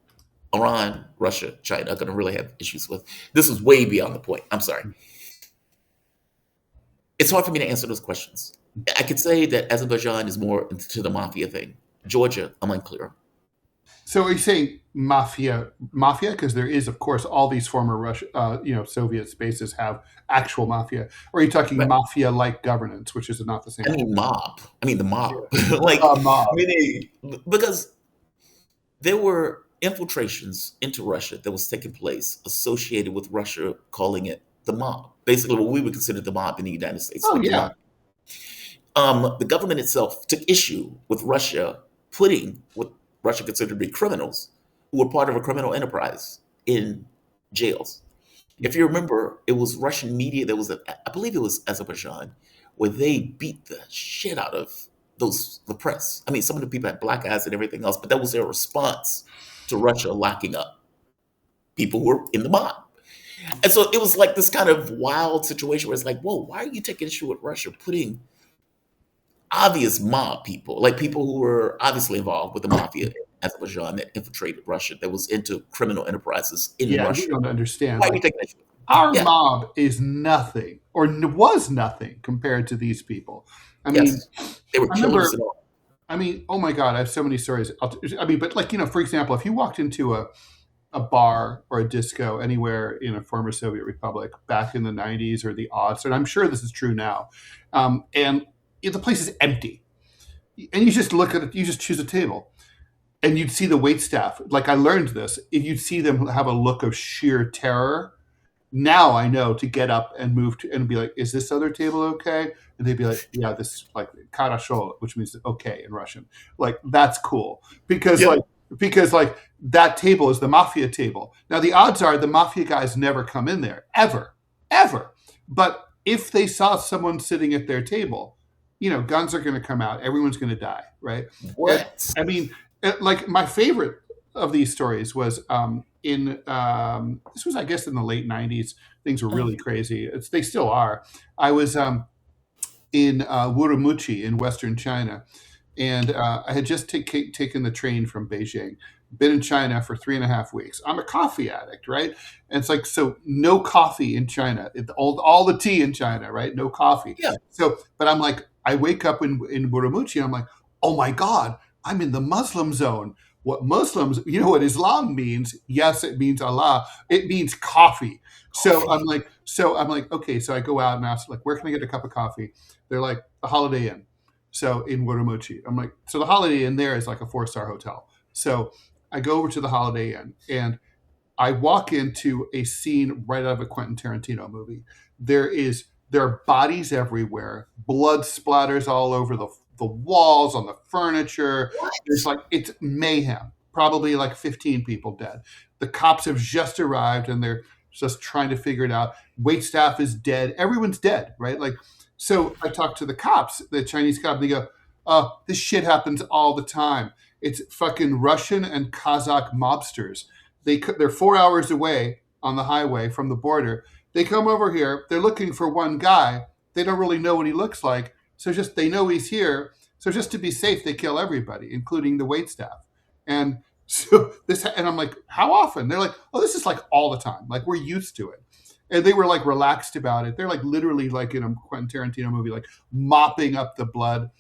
Iran, Russia, China are going to really have issues with. This is way beyond the point. I'm sorry. It's hard for me to answer those questions. I could say that Azerbaijan is more into the mafia thing. Georgia, I'm unclear.
So are you saying mafia? Because there is, of course, all these former Soviet spaces have actual mafia. Or are you talking
Right.
mafia-like governance, which is not the same?
I mean, mob. I mean, the mob.
Mob.
Because there were infiltrations into Russia that was taking place associated with Russia calling it the mob. Basically, what we would consider the mob in the United States.
Oh,
like the
yeah.
mob. The government itself took issue with Russia putting what Russia considered to be criminals who were part of a criminal enterprise in jails. If you remember, it was Russian media that was, I believe it was Azerbaijan, where they beat the shit out of the press. I mean, some of the people had black eyes and everything else, but that was their response to Russia locking up people who were in the mob. And so it was like this kind of wild situation where it's like, whoa, why are you taking issue with Russia putting obvious mob people, like people who were obviously involved with the mafia in Azerbaijan that infiltrated Russia, that was into criminal enterprises in Russia?
You don't understand.
Why are you taking issue?
Our mob is nothing, or was nothing, compared to these people. I mean,
they were killers and all.
I mean, oh my God, I have so many stories. But like, for example, if you walked into a a bar or a disco anywhere in a former Soviet republic back in the 90s or the aughts, and I'm sure this is true now, and the place is empty. And you just look at it, you just choose a table. And you'd see the wait staff. Like I learned this, if you'd see them have a look of sheer terror. Now I know to get up and move to and be like, is this other table okay? And they'd be like, yeah, this is like karasho, which means okay in Russian. Like that's cool because like that table is the mafia table. Now the odds are the mafia guys never come in there ever. But if they saw someone sitting at their table, guns are going to come out. Everyone's going to die, right?
What?
I mean, like my favorite of these stories was this was, I guess, in the late 90s. Things were really crazy. They still are. I was in Urumqi in Western China, and I had just taken the train from Beijing, been in China for 3.5 weeks. I'm a coffee addict, right? And it's like, so no coffee in China, all the tea in China, right? No coffee.
Yeah.
So, but I'm like, I wake up in Urumqi, and I'm like, oh my God, I'm in the Muslim zone. What Muslims, what Islam means? Yes, it means Allah. It means coffee. So I'm like, okay. So I go out and ask, like, where can I get a cup of coffee? They're like, the Holiday Inn. So in Urumqi, I'm like, so the Holiday Inn there is like a 4-star hotel. So I go over to the Holiday Inn and I walk into a scene right out of a Quentin Tarantino movie. There are bodies everywhere, blood splatters all over the walls, on the furniture. It's mayhem. Probably like 15 people dead. The cops have just arrived and they're just trying to figure it out. Wait staff is dead. Everyone's dead, right? Like, so I talk to the cops, the Chinese cop, and they go, this shit happens all the time. It's fucking Russian and Kazakh mobsters. They're 4 hours away on the highway from the border. They come over here. They're looking for one guy. They don't really know what he looks like. So they know he's here. So just to be safe, they kill everybody, including the wait staff. And so and I'm like, how often? They're like, oh, this is like all the time. Like we're used to it. And they were like relaxed about it. They're like literally like in a Quentin Tarantino movie, like mopping up the blood.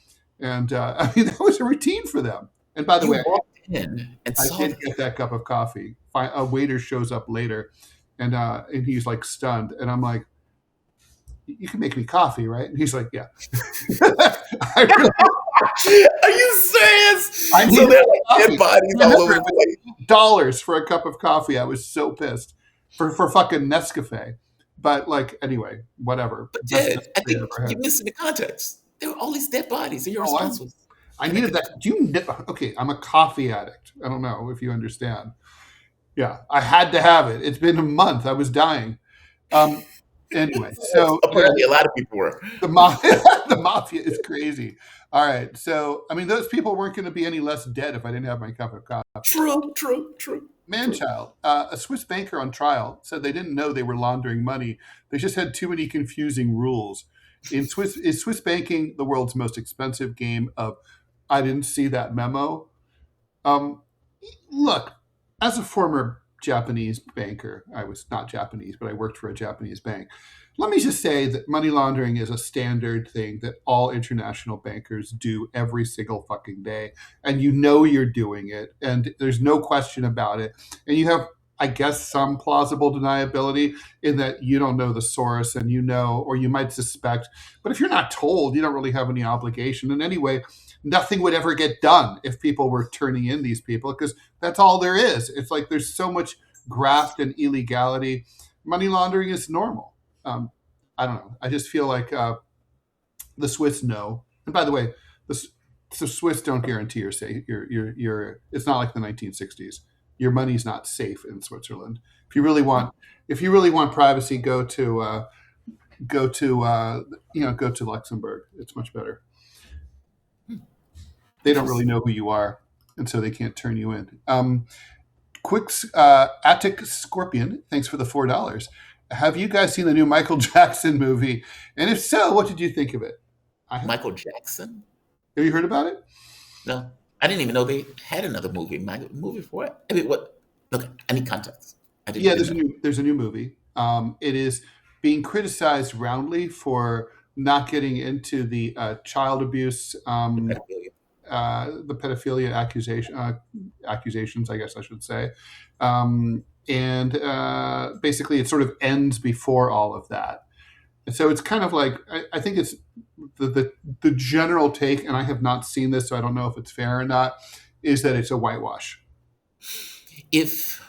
And I mean, that was a routine for them. And by the way, I did get that cup of coffee. A waiter shows up later and he's like stunned. And I'm like, you can make me coffee, right? And he's like, yeah.
Are you serious?
I
so they're like dead bodies all over the place.
$8 for a cup of coffee. I was so pissed for fucking Nescafe. But like, anyway, whatever.
But Ted, I think you're missing the context. There were all these dead bodies, and you're responsible.
I needed that. Okay, I'm a coffee addict. I don't know if you understand. Yeah, I had to have it. It's been a month. I was dying. Anyway, so
apparently a lot of people were.
The mafia is crazy. All right, so I mean, those people weren't going to be any less dead if I didn't have my cup of coffee.
True.
Manchild, a Swiss banker on trial said they didn't know they were laundering money. They just had too many confusing rules. Is Swiss banking the world's most expensive game of I didn't see that memo? Look, as a former Japanese banker, I was not Japanese, but I worked for a Japanese bank. Let me just say that money laundering is a standard thing that all international bankers do every single fucking day. And you're doing it. And there's no question about it. And you have, I guess, some plausible deniability in that you don't know the source and or you might suspect. But if you're not told, you don't really have any obligation. And anyway, nothing would ever get done if people were turning in these people because that's all there is. It's like there's so much graft and illegality. Money laundering is normal. I don't know. I just feel like the Swiss know. And by the way, the Swiss don't guarantee your safe. It's not like the 1960s. Your money's not safe in Switzerland. If you really want privacy, go to Luxembourg. It's much better. They don't really know who you are, and so they can't turn you in. Quick, Attic Scorpion, thanks for the $4. Have you guys seen the new Michael Jackson movie? And if so, what did you think of it?
Michael Jackson?
Have you heard about it?
No, I didn't even know they had another movie. Movie for what? I mean, what? Look, I need context.
There's a new movie. It is being criticized roundly for not getting into the child abuse the pedophilia accusations, I guess I should say. And basically, it sort of ends before all of that. And so it's kind of like, I think it's the general take, and I have not seen this, so I don't know if it's fair or not, is that it's a whitewash.
If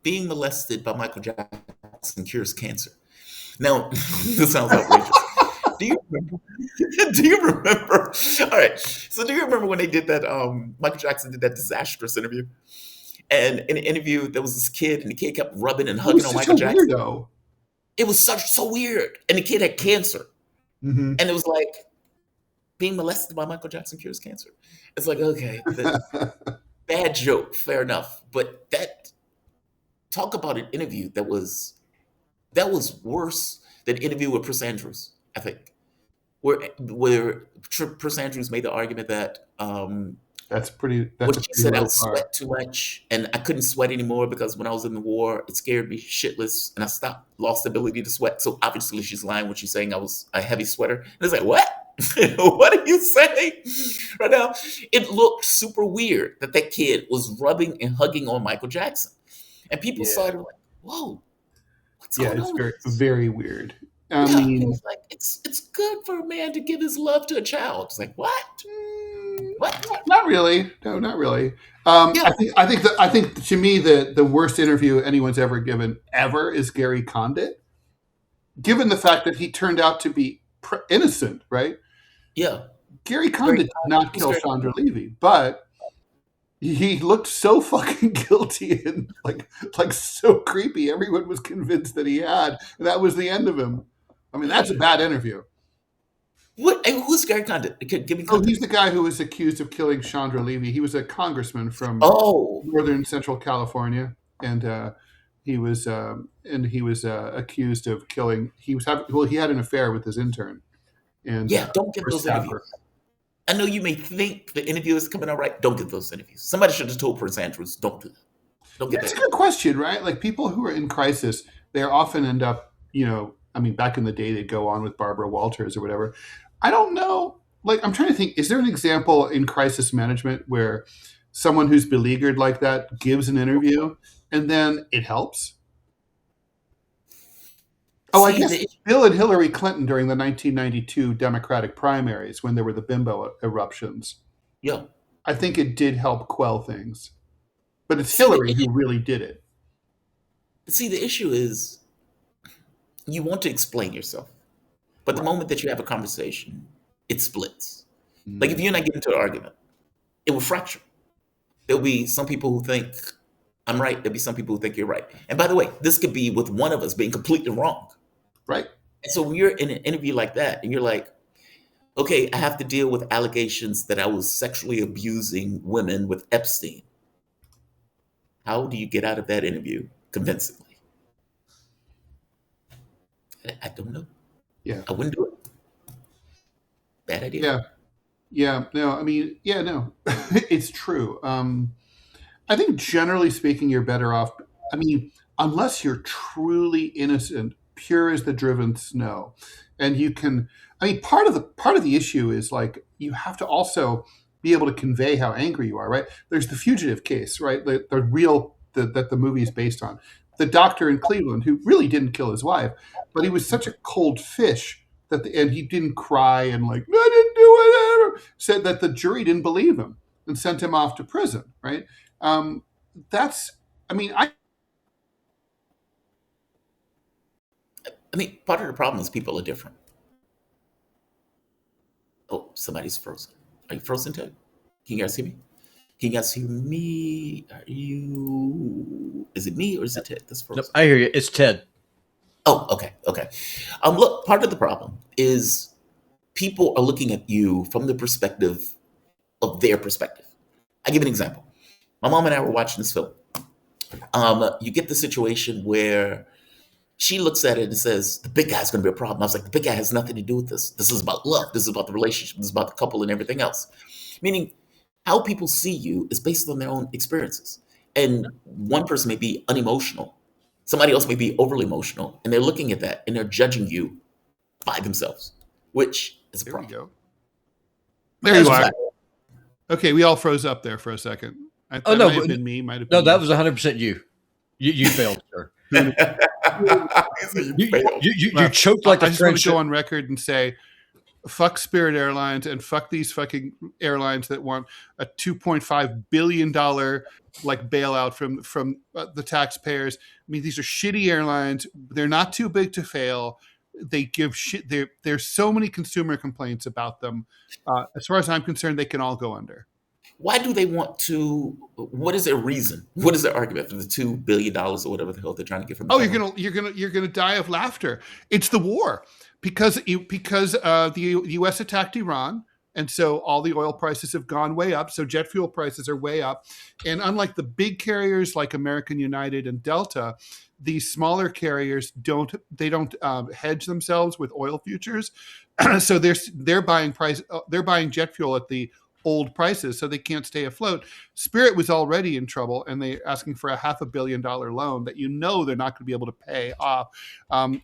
being molested by Michael Jackson cures cancer. Now, this sounds outrageous. Do you remember? All right. So do you remember when they did that, Michael Jackson did that disastrous interview? And in the interview, there was this kid, and the kid kept rubbing and hugging on Michael Jackson.
Weirdo.
It was so weird. And the kid had cancer.
Mm-hmm.
And it was like, being molested by Michael Jackson cures cancer. It's like, okay, bad joke, fair enough. But talk about an interview that was worse than an interview with Prince Andrews, I think. Where Prince Andrews made the argument that
that's pretty.
What she said, I sweat too much, and I couldn't sweat anymore because when I was in the war, it scared me shitless, and I lost the ability to sweat. So obviously, she's lying when she's saying I was a heavy sweater. And it's like, what? What are you saying right now? It looked super weird that kid was rubbing and hugging on Michael Jackson, and people started like, "Whoa, what's going on?"
Yeah, it's very weird.
I mean, it's like it's good for a man to give his love to a child. It's like, what? What?
Not really. No, not really. I think to me the worst interview anyone's ever given is Gary Condit, given the fact that he turned out to be innocent, right?
Yeah.
Gary Condit did not kill Chandra Levy, but he looked so fucking guilty and like so creepy. Everyone was convinced that he had, and that was the end of him. I mean, that's a bad interview.
What? And who's Gary Condit? Give me
he's the guy who was accused of killing Chandra Levy. He was a congressman from northern Central California, and he was accused of killing. He had an affair with his intern. And
don't get those interviews. I know you may think the interview is coming out right. Don't get those interviews. Somebody should have told Prince Andrews, don't do that. Don't get that.
That's a good question, right? Like people who are in crisis, they often end up, back in the day, they'd go on with Barbara Walters or whatever. I don't know. Like, I'm trying to think, is there an example in crisis management where someone who's beleaguered like that gives an interview and then it helps? I guess Bill and Hillary Clinton during the 1992 Democratic primaries when there were the bimbo eruptions.
Yeah.
I think it did help quell things. But it's Hillary who really did it.
See, the issue is you want to explain yourself. But the moment that you have a conversation, it splits. Mm-hmm. Like if you and I get into an argument, it will fracture. There'll be some people who think I'm right. There'll be some people who think you're right. And by the way, this could be with one of us being completely wrong.
Right.
And so when you're in an interview like that and you're like, okay, I have to deal with allegations that I was sexually abusing women with Epstein. How do you get out of that interview convincingly? I don't know.
Yeah.
I wouldn't do it. Bad idea.
Yeah. No, no, it's true. I think generally speaking, you're better off. Unless you're truly innocent, pure as the driven snow, and you can. Part of the issue is like you have to also be able to convey how angry you are. Right? There's the fugitive case, right? The real that the movie is based on. The doctor in Cleveland who really didn't kill his wife, but he was such a cold fish and he didn't cry and like I didn't do whatever. Said that the jury didn't believe him and sent him off to prison. Right?
Part of the problem is people are different. Oh, somebody's frozen. Are you frozen, Ted? Can you guys hear me? Can you guys hear me? Is it me or is it Ted that's frozen?
Nope, I hear you. It's Ted.
Oh, okay. Look, part of the problem is people are looking at you from the perspective of their perspective. I give an example. My mom and I were watching this film. You get the situation where she looks at it and says, the big guy's going to be a problem. I was like, the big guy has nothing to do with this. This is about love. This is about the relationship. This is about the couple and everything else. Meaning how people see you is based on their own experiences. And one person may be unemotional. Somebody else may be overly emotional. And they're looking at that and they're judging you by themselves, which is a problem.
There we go. There
That's
you
a
are.
fact.
Okay, we all froze up there for a second.
Oh,
That
no,
might have
but-
been me. Might have
No,
been
that
you.
was 100% you. You failed, sir.
You
You,
failed.
you
Well,
choked like the
I just want
French.
to go on record and say, fuck Spirit Airlines and fuck these fucking airlines that want a $2.5 billion like bailout from the taxpayers. I mean, these are shitty airlines. They're not too big to fail. They give shit. There's so many consumer complaints about them. As far as I'm concerned, they can all go under.
Why do they want to? What is their reason? What is their argument for the $2 billion or whatever the hell they're trying to get from?
Oh, you're gonna die of laughter. It's the war because the U.S. attacked Iran, and so all the oil prices have gone way up. So jet fuel prices are way up, and unlike the big carriers like American United and Delta, these smaller carriers don't hedge themselves with oil futures, so they're buying jet fuel at the old prices, so they can't stay afloat. Spirit was already in trouble, and they're asking for a $500 million loan that they're not going to be able to pay off.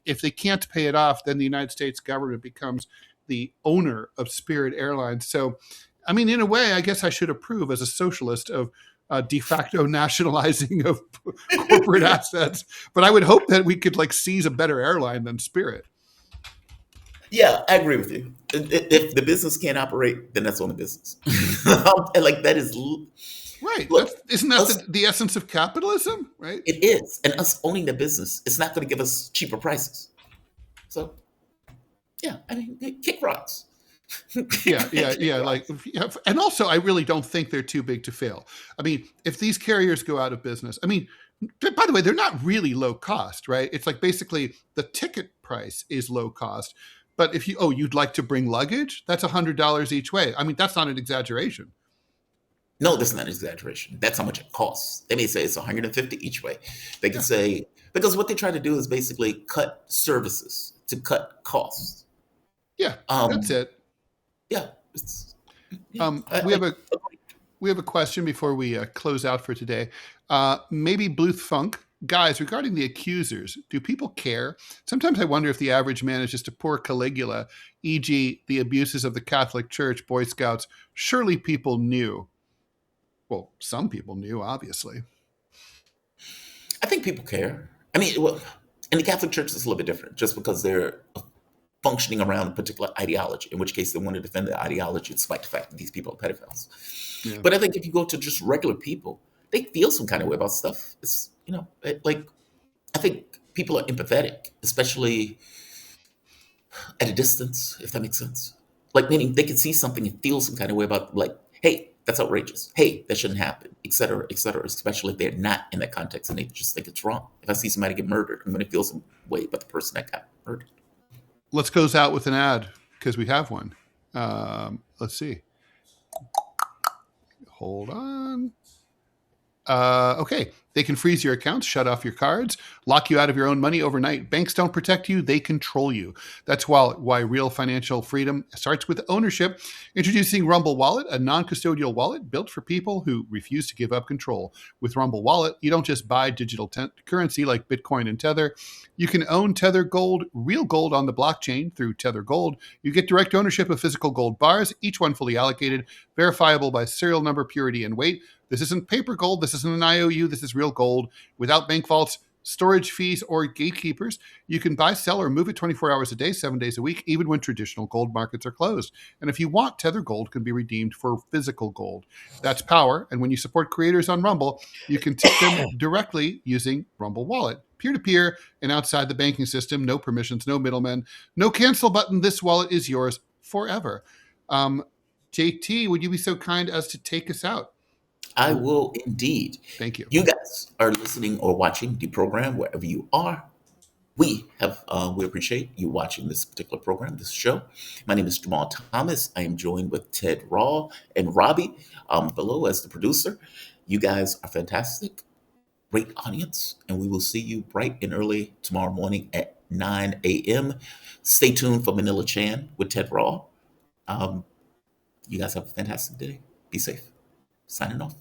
If they can't pay it off, then the United States government becomes the owner of Spirit Airlines. So, I mean, in a way, I guess I should approve as a socialist of de facto nationalizing of corporate assets, but I would hope that we could seize a better airline than Spirit.
Yeah, I agree with you. If the business can't operate, then that's on the business. And that is
right.
Look,
isn't that the essence of capitalism? Right.
It is, and us owning the business, it's not going to give us cheaper prices. So, yeah, I mean, kick rocks.
Yeah. And also, I really don't think they're too big to fail. I mean, if these carriers go out of business, I mean, by the way, they're not really low cost, right? It's basically the ticket price is low cost. But if you'd like to bring luggage, that's $100 each way. I mean, that's not an exaggeration.
No, that's not an exaggeration. That's how much it costs. They may say it's $150 each way. They can say, because what they try to do is basically cut services to cut costs.
Yeah, that's it.
Yeah.
We have a question before we close out for today. Maybe Bluth Funk. Guys, regarding the accusers, do people care? Sometimes I wonder if the average man is just a poor Caligula, e.g. the abuses of the Catholic Church, Boy Scouts. Surely people knew. Well, some people knew, obviously.
I think people care. I mean, well, in the Catholic Church, it's a little bit different, just because they're functioning around a particular ideology, in which case they want to defend the ideology despite the fact that these people are pedophiles. Yeah. But I think if you go to just regular people, they feel some kind of way about stuff. It's, I think people are empathetic, especially at a distance, if that makes sense. Meaning they can see something and feel some kind of way about, hey, that's outrageous. Hey, that shouldn't happen, et cetera, especially if they're not in that context and they just think it's wrong. If I see somebody get murdered, I'm going to feel some way about the person that got murdered.
Let's close out with an ad because we have one. Let's see. Hold on. Okay. They can freeze your accounts, shut off your cards, lock you out of your own money overnight. Banks don't protect you, they control you. That's why real financial freedom starts with ownership. Introducing Rumble Wallet, a non-custodial wallet built for people who refuse to give up control. With Rumble Wallet, you don't just buy digital currency like Bitcoin and Tether. You can own Tether Gold, real gold on the blockchain through Tether Gold. You get direct ownership of physical gold bars, each one fully allocated, verifiable by serial number, purity, and weight. This isn't paper gold. This isn't an IOU. This is real gold without bank vaults, storage fees, or gatekeepers. You can buy, sell, or move it 24 hours a day, 7 days a week, even when traditional gold markets are closed. And if you want, Tether Gold can be redeemed for physical gold. That's power. And when you support creators on Rumble, you can tip them directly using Rumble Wallet. Peer-to-peer and outside the banking system, no permissions, no middlemen, no cancel button. This wallet is yours forever. JT, would you be so kind as to take us out?
I will indeed.
Thank you.
You guys are listening or watching DeProgram wherever you are. We appreciate you watching this particular program, this show. My name is Jamarl Thomas. I am joined with Ted Rall and Robbie below as the producer. You guys are fantastic. Great audience. And we will see you bright and early tomorrow morning at 9 a.m. Stay tuned for Manila Chan with Ted Rall. You guys have a fantastic day. Be safe. Signing off.